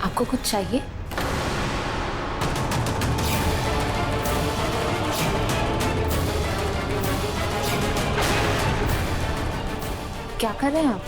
आपको कुछ चाहिए? क्या कर रहे हैं आप?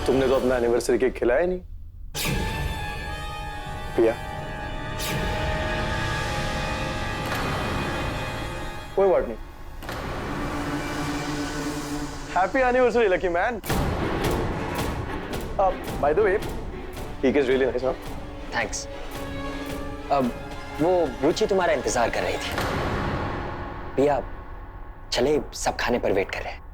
तुमने तो अपना एनिवर्सरी केक खिलाया नहीं पिया। कोई बात नहीं। Happy anniversary lucky man. By the way cake is really nice. Thanks. अब वो रुचि तुम्हारा इंतजार कर रही थी। पिया चले, सब खाने पर वेट कर रहे हैं।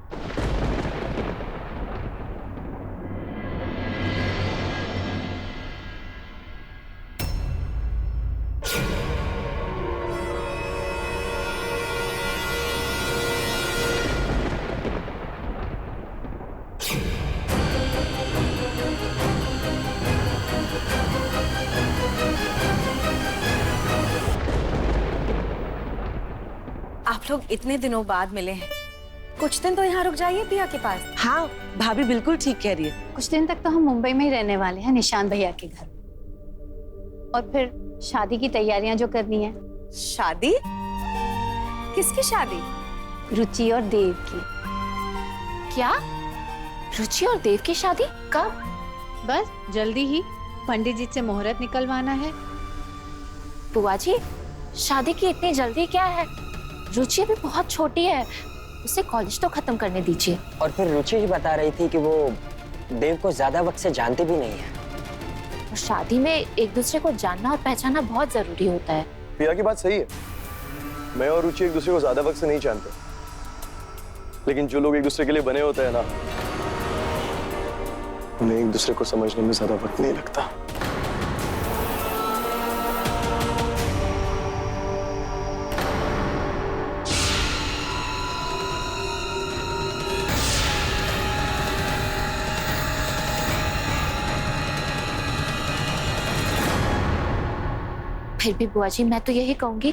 आप लोग इतने दिनों बाद मिले हैं, कुछ दिन तो यहाँ रुक जाइए पिया के पास। हाँ भाभी बिल्कुल ठीक कह रही है। कुछ दिन तक तो हम मुंबई में ही रहने वाले हैं, निशान भैया के घर। और फिर शादी की तैयारियां जो करनी है। शादी? किसकी शादी? रुचि और देव की। क्या? रुचि और देव की शादी कब? बस जल्दी ही, पंडित जी से मुहूर्त निकलवाना है। बुआ जी, शादी की इतनी जल्दी क्या है? रुचि अभी बहुत छोटी है, उसे कॉलेज तो खत्म करने दीजिए। और फिर रुचि ही बता रही थी कि वो देव को ज्यादा वक्त से जानते भी नहीं है। और शादी में एक दूसरे को जानना और पहचानना बहुत जरूरी होता है। पिया की बात सही है। मैं और रुचि एक दूसरे को ज्यादा वक्त से नहीं जानते, लेकिन जो लोग एक दूसरे के लिए बने होते हैं ना, उन्हें एक दूसरे को समझने में ज्यादा वक्त नहीं लगता। फिर भी बुआ जी, मैं तो यही कहूंगी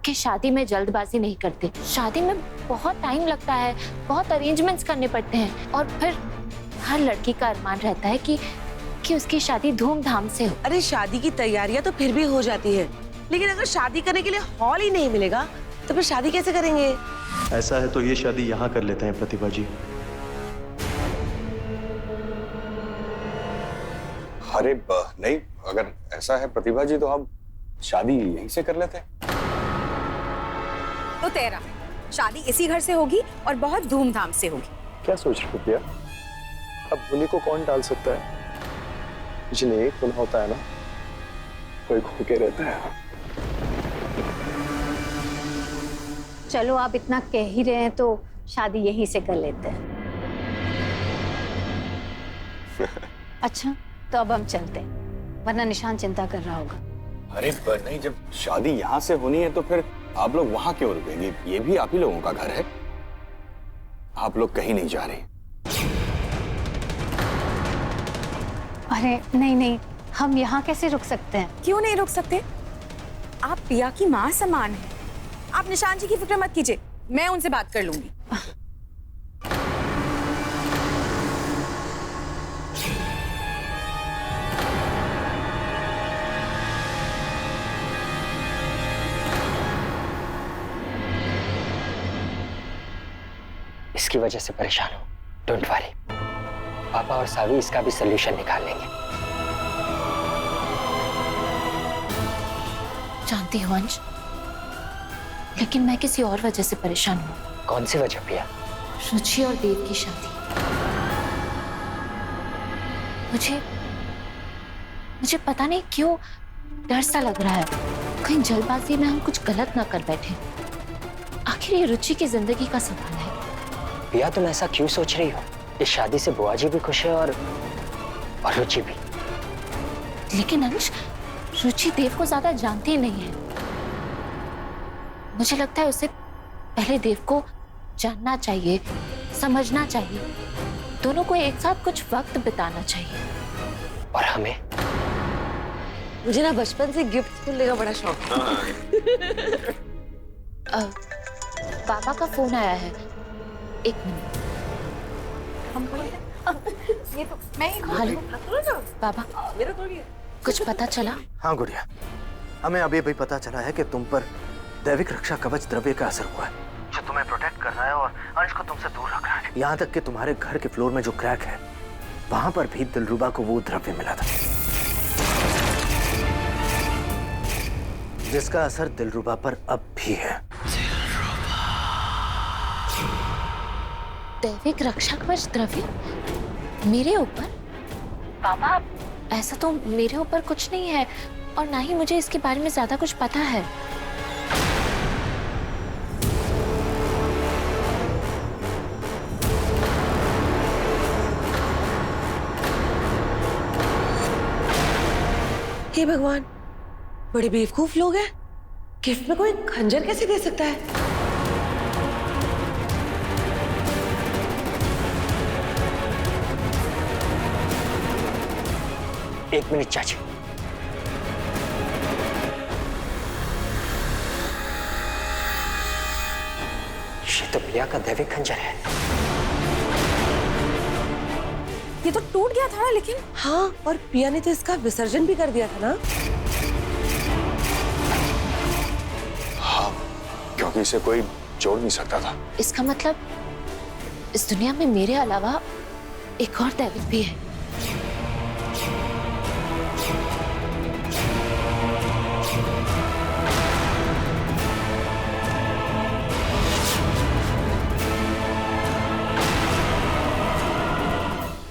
कि शादी में जल्दबाजी नहीं करते। शादी में बहुत टाइम लगता है, बहुत अरेंजमेंट्स करने पड़ते हैं, और फिर हर लड़की का अरमान रहता है कि उसकी शादी धूमधाम से हो। अरे शादी की तैयारियां तो फिर भी हो जाती है, लेकिन अगर शादी करने के लिए हॉल ही नहीं मिलेगा तो फिर शादी कैसे करेंगे? ऐसा है तो ये शादी यहाँ कर लेते हैं प्रतिभा जी। अरे नहीं, अगर ऐसा है प्रतिभा जी तो हम शादी यहीं से कर लेते हैं। तो तेरा शादी इसी घर से होगी और बहुत धूमधाम से होगी। क्या सोच रहे हो पिया? अब होली को कौन टाल सकता है? जिन्हें एक होना होता है ना, कोई खो के रहता है। चलो आप इतना कह ही रहे हैं तो शादी यहीं से कर लेते हैं। अच्छा तो अब हम चलते हैं, वरना निशान चिंता कर रहा होगा। अरे नहीं, जब शादी यहाँ से होनी है तो फिर आप लोग वहां क्यों रुकेंगे? ये भी आप ही लोगों का घर है। आप लोग कहीं नहीं जा रहे। अरे नहीं नहीं, हम यहाँ कैसे रुक सकते हैं? क्यों नहीं रुक सकते? आप पिया की माँ समान हैं। आप निशान जी की फिक्र मत कीजिए, मैं उनसे बात कर लूंगी। इसकी वजह से परेशान हो, डोंट वरी। पापा और सावी इसका भी सलूशन निकाल लेंगे। जानती हो अंश, लेकिन मैं किसी और वजह से परेशान हूँ। कौन सी वजह पिया? रुचि और देव की शादी। मुझे पता नहीं क्यों डर सा लग रहा है, कहीं जल्दबाजी में हम कुछ गलत ना कर बैठे। आखिर ये रुचि की जिंदगी का सवाल है। पिया तुम ऐसा क्यों सोच रही हो? इस शादी से बुआ जी भी खुश है और रुचि भी। लेकिन अंश, रुचि देव को ज्यादा जानती ही नहीं है। मुझे लगता है उसे पहले देव को जानना चाहिए, समझना चाहिए। दोनों को एक साथ कुछ वक्त बिताना चाहिए। और हमें? मुझे ना बचपन से गिफ्ट मिलने का बड़ा शौक है। पापा का फोन आया है, एक मिनट। हेलो पापा, कुछ पता चला? हाँ गुड़िया, हमें अभी अभी पता चला है कि तुम पर दैविक रक्षा कवच द्रव्य का असर हुआ है, जो तुम्हें प्रोटेक्ट कर रहा है और अंश को तुमसे दूर रख रहा है। यहाँ तक कि तुम्हारे घर के फ्लोर में जो क्रैक है, वहां पर भी दिलरुबा को वो द्रव्य मिला था, जिसका असर दिलरुबा पर अब भी है। दैविक रक्षा कवच द्रव्य मेरे ऊपर? पापा, ऐसा तो मेरे ऊपर कुछ नहीं है और ना ही मुझे इसके बारे में ज्यादा कुछ पता है। हे भगवान, बड़े बेवकूफ लोग हैं। गिफ्ट में कोई खंजर कैसे दे सकता है? एक मिनट चाची। ये तो प्रिया का दैविक खंजर है। ये तो टूट गया था ना, लेकिन हाँ, और पिया ने तो इसका विसर्जन भी कर दिया था ना। हाँ, क्योंकि इसे कोई जोड़ नहीं सकता था। इसका मतलब इस दुनिया में मेरे अलावा एक और दैविक भी है।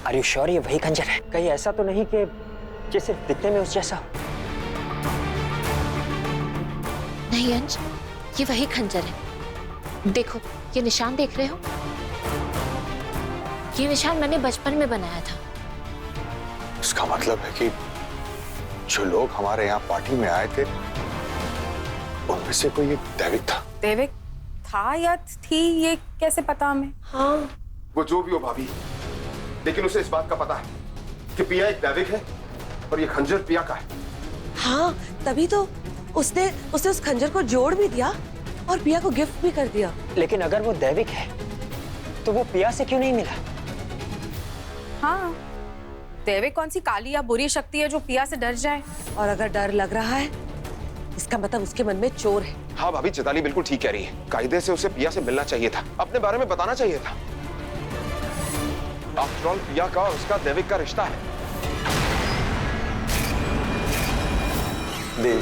Are you sure ये वही खंजर है? कहीं ऐसा तो नहीं कि ये सिर्फ दिखने में उस जैसा हो? नहीं अंश, ये वही खंजर है। देखो, ये निशान देख रहे हो? ये निशान मैंने बचपन में बनाया था। इसका मतलब है कि जो लोग हमारे यहाँ पार्टी में आए थे, उनमें से कोई एक दैविक था। दैविक था या थी, ये कैसे पता हमें? हाँ, वो जो भी हो भाभी, लेकिन उसे इस बात का पता है कि पिया एक दैविक है और ये खंजर पिया का है। हाँ, तभी तो उसने उस खंजर को जोड़ भी दिया और पिया को गिफ्ट भी कर दिया। लेकिन अगर वो दैविक है, तो वो पिया से क्यों नहीं मिला? हाँ, दैविक कौन सी काली या बुरी शक्ति है जो पिया से डर जाए? और अगर डर लग रहा है, इसका मतलब उसके मन में चोर है। हाँ भाभी, चिताली बिल्कुल ठीक कह रही है। कायदे से उसे पिया से मिलना चाहिए था, अपने बारे में बताना चाहिए था। आफ्टर ऑल पिया का और उसका दैविक का रिश्ता है। देव,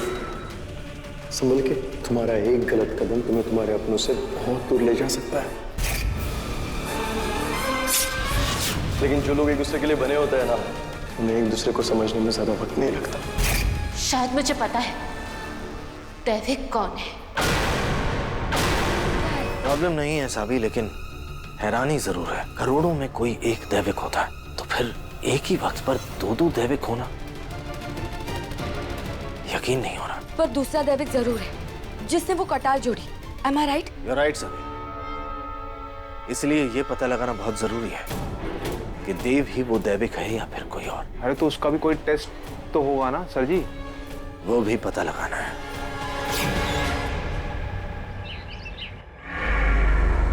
संभल के। तुम्हारा एक गलत कदम तुम्हें तुम्हारे अपनों से बहुत दूर ले जा सकता है। लेकिन जो लोग एक दूसरे के लिए बने होते हैं ना, उन्हें एक दूसरे को समझने में ज्यादा वक्त नहीं लगता। शायद मुझे पता है दैविक कौन है। प्रॉब्लम नहीं है साबी, लेकिन हैरानी जरूर है। करोड़ों में कोई एक दैविक होता है, तो फिर एक ही वक्त पर दो दैविक होना यकीन नहीं हो रहा। पर दूसरा दैविक जरूर है, जिसने वो कटार जोड़ी। Am I right? You're right Sabi. इसलिए ये पता लगाना बहुत जरूरी है कि देव ही वो दैविक है या फिर कोई और। अरे तो उसका भी कोई टेस्ट तो होगा ना सर जी? वो भी पता लगाना है।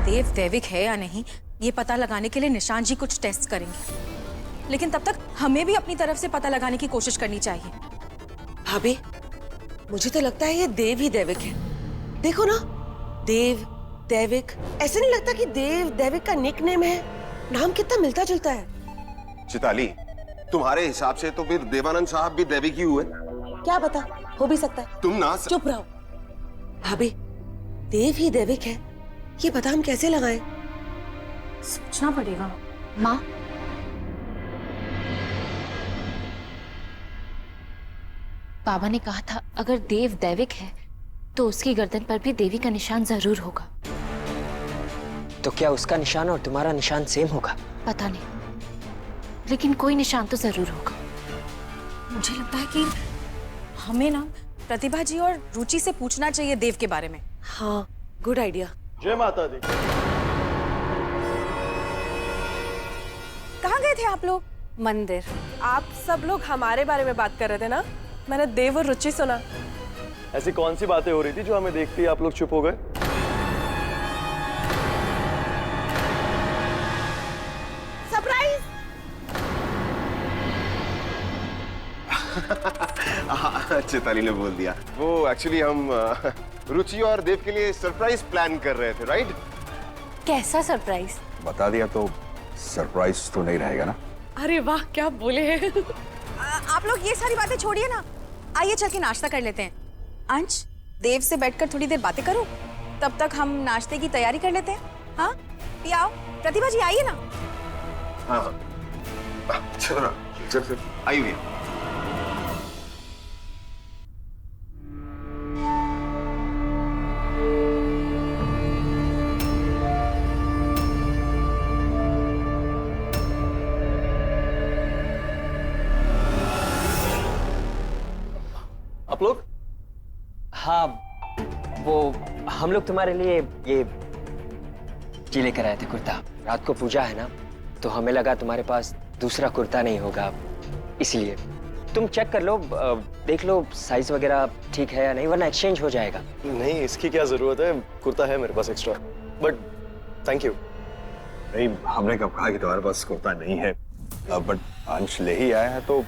देव दैविक है या नहीं, ये पता लगाने के लिए निशान जी कुछ टेस्ट करेंगे, लेकिन तब तक हमें भी अपनी तरफ से पता लगाने की कोशिश करनी चाहिए। भाभी, मुझे तो लगता है ये देव ही दैविक है। देखो ना, देव, दैविक। ऐसे नहीं लगता कि देव दैविक का निक नेम है? नाम कितना मिलता जुलता है। चिताली, तुम्हारे हिसाब से तो फिर देवानंद साहब भी दैविक ही हुए। क्या बता, हो भी सकता है। तुम ना चुप रहो। भाभी, देव ही दैविक है, ये पता हम कैसे लगाएं? सोचना पड़ेगा। माँ, बाबा ने कहा था अगर देव दैविक है तो उसकी गर्दन पर भी देवी का निशान जरूर होगा। तो क्या उसका निशान और तुम्हारा निशान सेम होगा? पता नहीं, लेकिन कोई निशान तो जरूर होगा। मुझे लगता है कि हमें ना प्रतिभा जी और रुचि से पूछना चाहिए देव के बारे में। हाँ, गुड आइडिया। जय माता दी। कहाँ गए थे आप लोग? मंदिर। आप सब लोग हमारे बारे में बात कर रहे थे ना? मैंने देव और रुचि सुना। ऐसी कौन सी बातें हो रही थी जो हमें देखते ही आप लोग चुप हो गए? सरप्राइज। चेताली ने बोल दिया। वो एक्चुअली हम रुचि और देव के लिए सरप्राइज प्लान कर रहे थे, राइट? कैसा सरप्राइज? बता दिया तो सरप्राइज तो नहीं रहेगा ना। अरे वाह, क्या बोले हैं। आप लोग ये सारी बातें छोड़िए ना, आइए चल के नाश्ता कर लेते हैं। अंश, देव से बैठकर थोड़ी देर बातें करो, तब तक हम नाश्ते की तैयारी कर लेते हैं। हाँ, ये आओ। प्रतिभा जी आइए ना। हाँ हाँ, चलो ना, चल आई हुई। आप लोग? हाँ, वो हम लोग तुम्हारे लिए ये जी लेकर आए थे कुर्ता। रात को पूजा है ना, तो हमें लगा तुम्हारे पास दूसरा कुर्ता नहीं होगा, इसलिए तुम चेक कर लो, देख लो साइज वगैरह ठीक है या नहीं, वरना एक्सचेंज हो जाएगा। नहीं, इसकी क्या जरूरत है, कुर्ता है मेरे पास एक्स्ट्रा, बट थैंक यू। नहीं, हमने कब कहा कि तुम्हारे पास कुर्ता नहीं है, बट अंश ले ही आया है तो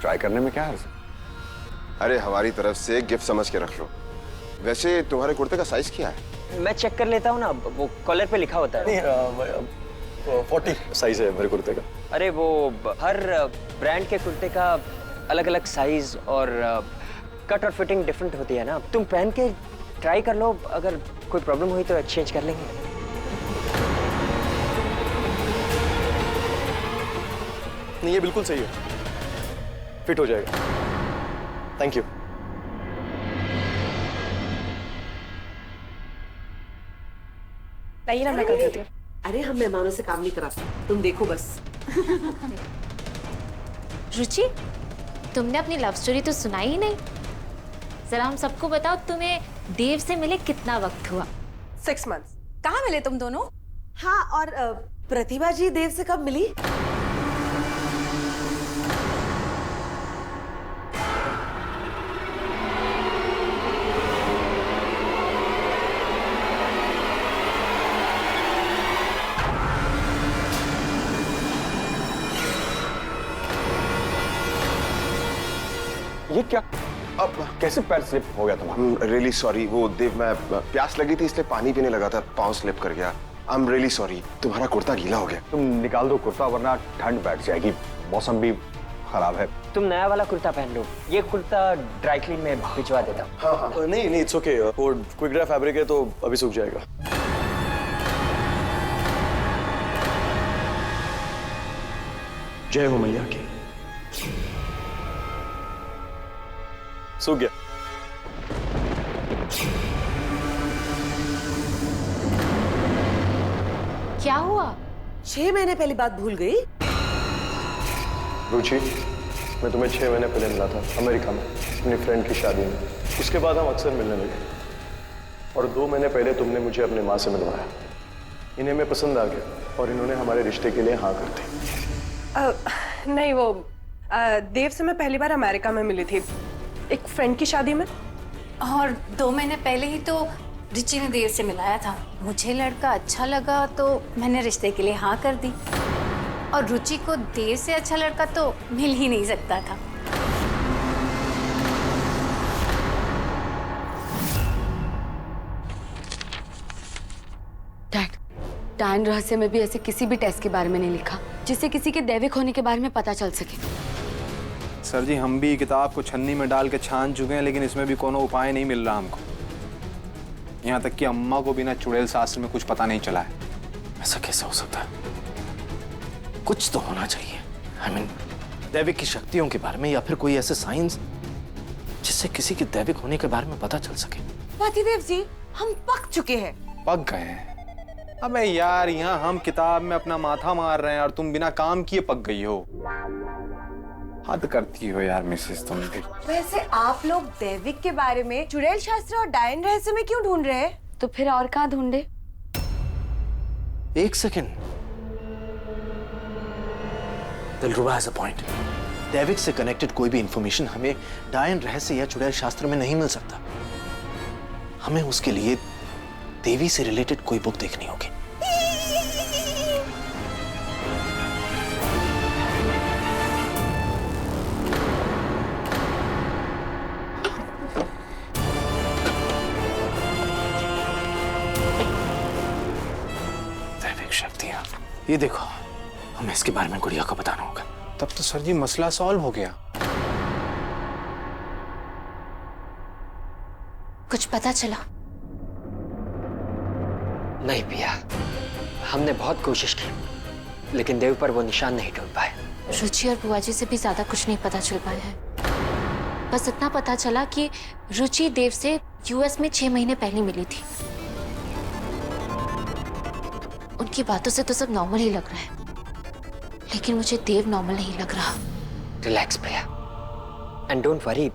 ट्राई करने में क्या हर्ज है? अरे हमारी तरफ से गिफ्ट समझ के रख लो। वैसे तुम्हारे कुर्ते का साइज क्या है? मैं चेक कर लेता हूँ ना, वो कॉलर पे लिखा होता है। 40 साइज है मेरे कुर्ते का। अरे वो हर ब्रांड के कुर्ते का अलग अलग साइज और कट और फिटिंग डिफरेंट होती है ना। तुम पहन के ट्राई कर लो, अगर कोई प्रॉब्लम हुई तो एक्सचेंज कर लेंगे। नहीं, ये बिल्कुल सही है, फिट हो जाएगा। Thank you. नहीं ना, मैं कर देती हूँ। अरे हम मेहमानों से काम नहीं कराते, तुम देखो बस। रुचि, तुमने अपनी लव स्टोरी तो सुनाई ही नहीं। जरा हम सबको बताओ, तुम्हें देव से मिले कितना वक्त हुआ? 6 months। कहाँ मिले तुम दोनों? हाँ, और प्रतिभा जी देव से कब मिली? ये क्या, अब कैसे पैर स्लिप हो गया तुम्हारा? रियली सॉरी, वो देव, मैं प्यास लगी थी इसलिए पानी पीने लगा था, पाँव स्लिप कर गया। I am really sorry. तुम्हारा कुर्ता गीला हो गया। तुम निकाल दो कुर्ता, वरना ठंड बैठ जाएगी, मौसम भी खराब है। तुम नया वाला कुर्ता पहन लो, ये कुर्ता ड्राई क्लीन में भिजवा देता हूँ। हाँ, नहीं नहीं, इट्स ओके, वो क्विक ड्राई फैब्रिक है तो अभी सूख जाएगा। जय हो मैया की। सूख गया। क्या हुआ? 6 महीने पहली बात भूल गई? रुचि, मैं तुम्हें 6 महीने पहले मिला था अमेरिका में, अपनी फ्रेंड की शादी में। उसके बाद हम अक्सर मिलने लगे, और 2 महीने पहले तुमने मुझे अपनी माँ से मिलवाया। इन्हें मैं पसंद आ गया और इन्होंने हमारे रिश्ते के लिए हाँ कर दी। नहीं, वो देव से मैं पहली बार अमेरिका में मिली थी, एक फ्रेंड की शादी में। और 2 महीने पहले ही तो रुचि ने देव से मिलाया था। मुझे लड़का अच्छा लगा तो मैंने रिश्ते के लिए हाँ कर दी, और रुचि को देव से अच्छा लड़का तो मिल ही नहीं सकता था। डैड, डायन रहस्य में भी ऐसे किसी भी टेस्ट के बारे में नहीं लिखा जिससे किसी के दैविक होने के बारे में पता चल सके। सर जी, हम भी किताब को छन्नी में डाल के छान चुके हैं, लेकिन इसमें भी कोनो उपाय नहीं मिल रहा हमको। यहाँ तक कि अम्मा को बिना चुड़ैल शास्त्र में कुछ पता नहीं चला है। ऐसा कैसे हो सकता है? कुछ तो होना चाहिए। I mean, दैविक की शक्तियों के बारे में, या फिर कोई ऐसे साइंस जिससे किसी के दैविक होने के बारे में पता चल सके। पतिदेव जी, हम पक चुके हैं। पक गए हैं? अबे यार, यहाँ हम किताब में अपना माथा मार रहे हैं और तुम बिना काम किए पक गई हो। हद करती हो यार मिसेस तुम भी। वैसे आप लोग दैविक के बारे में चुड़ैल शास्त्र और डायन रहस्य में क्यों ढूंढ रहे हैं? तो फिर और कहाँ ढूंढे? एक second, Dilruba has a point. Daivik से कनेक्टेड कोई भी इंफॉर्मेशन हमें डायन रहस्य या चुड़ैल शास्त्र में नहीं मिल सकता। हमें उसके लिए देवी से रिलेटेड कोई बुक देखनी होगी। दैविक शक्तियां, ये देखो, हमें इसके बारे में गुड़िया को बताना होगा। तब तो सर जी मसला सॉल्व हो गया। कुछ पता चला? नहीं पिया, हमने बहुत कोशिश की लेकिन देव पर वो निशान नहीं ढूंढ पाए। रुचि और बुआ जी से भी ज्यादा कुछ नहीं पता चल पाया है। बस इतना पता चला कि रुचि देव से यूएस में 6 महीने पहले मिली थी। उनकी बातों से तो सब नॉर्मल ही लग रहा है, लेकिन मुझे देव नॉर्मल नहीं लग रहा। Relax Priya, and don't worry,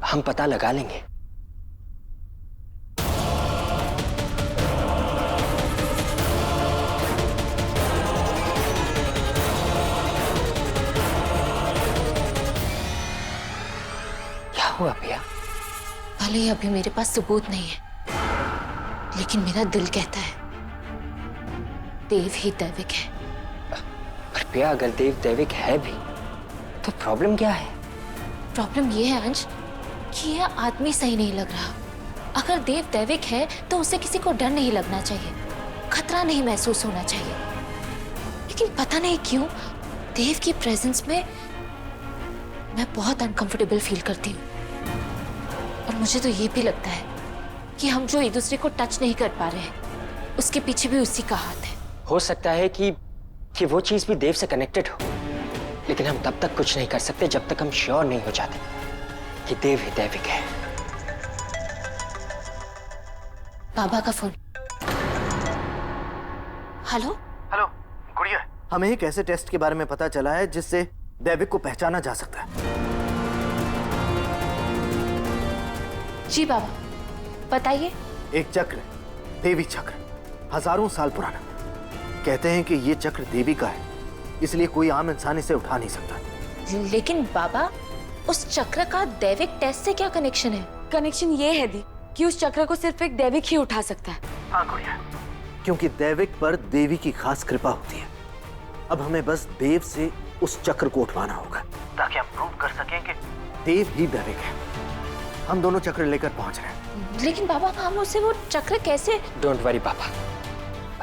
हम पता लगा लेंगे। क्या हुआ प्रिया? भले ही अभी मेरे पास सबूत नहीं है, लेकिन मेरा दिल कहता है देव ही दैविक है। पर प्रिया, अगर देव दैविक है भी तो प्रॉब्लम क्या है? प्रॉब्लम ये है अंश कि यह आदमी सही नहीं लग रहा। अगर देव दैविक है तो उसे किसी को डर नहीं लगना चाहिए, खतरा नहीं महसूस होना चाहिए। लेकिन पता नहीं क्यों देव की प्रेजेंस में मैं बहुत अनकंफर्टेबल फील करती हूँ। और मुझे तो ये भी लगता है कि हम जो एक दूसरे को टच नहीं कर पा रहे हैं, उसके पीछे भी उसी का हाथ है। हो सकता है कि वो चीज भी देव से कनेक्टेड हो, लेकिन हम तब तक कुछ नहीं कर सकते जब तक हम श्योर नहीं हो जाते कि देव ही दैविक है। बाबा का फोन। हेलो हेलो गुड़िया, हमें एक ऐसे टेस्ट के बारे में पता चला है जिससे दैविक को पहचाना जा सकता है। जी बाबा, बताइए। एक चक्र, देवी चक्र, हजारों साल पुराना। कहते हैं कि ये चक्र देवी का है, इसलिए कोई आम इंसान इसे उठा नहीं सकता। लेकिन बाबा, उस चक्र का दैविक टेस्ट से क्या कनेक्शन है? कनेक्शन ये है दी कि उस चक्र को सिर्फ एक दैविक ही उठा सकता है। हाँ गुड़िया, क्योंकि दैविक पर देवी की खास कृपा होती है। अब हमें बस देव से उस चक्र को उठवाना होगा ताकि हम प्रूव कर सकें कि देव ही दैविक है। हम दोनों चक्र लेकर पहुंच रहे हैं। लेकिन बाबा, हम उसे वो चक्र कैसे? डोंट वरी पापा,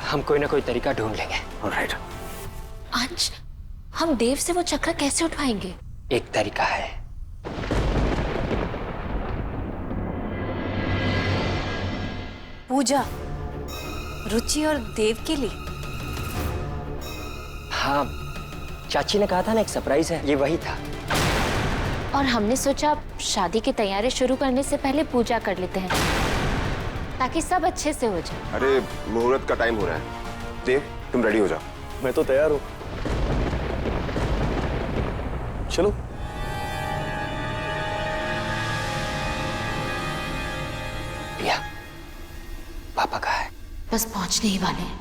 हम कोई ना कोई तरीका ढूंढ लेंगे। ऑलराइट। अंश, हम देव से वो चक्र कैसे उठवाएंगे? एक तरीका है। पूजा रुचि और देव के लिए। हाँ, चाची ने कहा था ना एक सरप्राइज है, ये वही था। और हमने सोचा शादी की तैयारी शुरू करने से पहले पूजा कर लेते हैं ताकि सब अच्छे से हो जाए। अरे मुहूर्त का टाइम हो रहा है। देव, तुम रेडी हो जाओ। मैं तो तैयार हूँ। चलो। प्रिया, पापा कहाँ है? बस पहुंचने ही वाले हैं।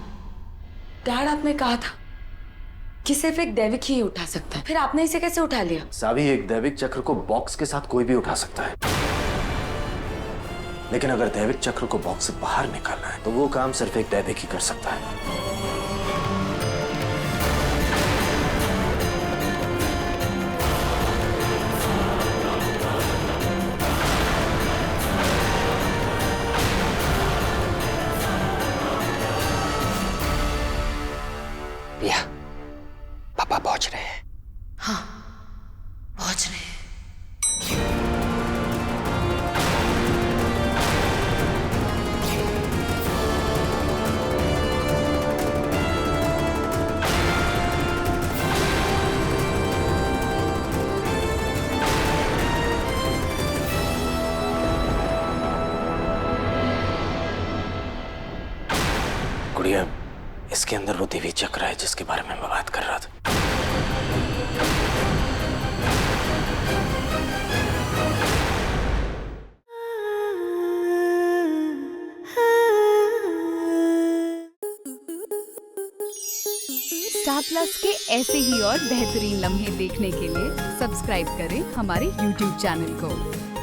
डैड, आपने कहा था कि सिर्फ एक दैविक ही उठा सकता है, फिर आपने इसे कैसे उठा लिया? सावी, एक दैविक चक्र को बॉक्स के साथ कोई भी उठा सकता है, लेकिन अगर दैविक चक्र को बॉक्स से बाहर निकालना है तो वो काम सिर्फ एक दैविक ही कर सकता है। प्रिया, पापा पहुंच रहे हैं। हाँ, पहुंच रहे हैं। गुड़िया, इसके अंदर वो देवी चक्र है जिसके बारे में मैं बात कर रहा था। स्टार प्लस के ऐसे ही और बेहतरीन लम्हे देखने के लिए सब्सक्राइब करें हमारे YouTube चैनल को।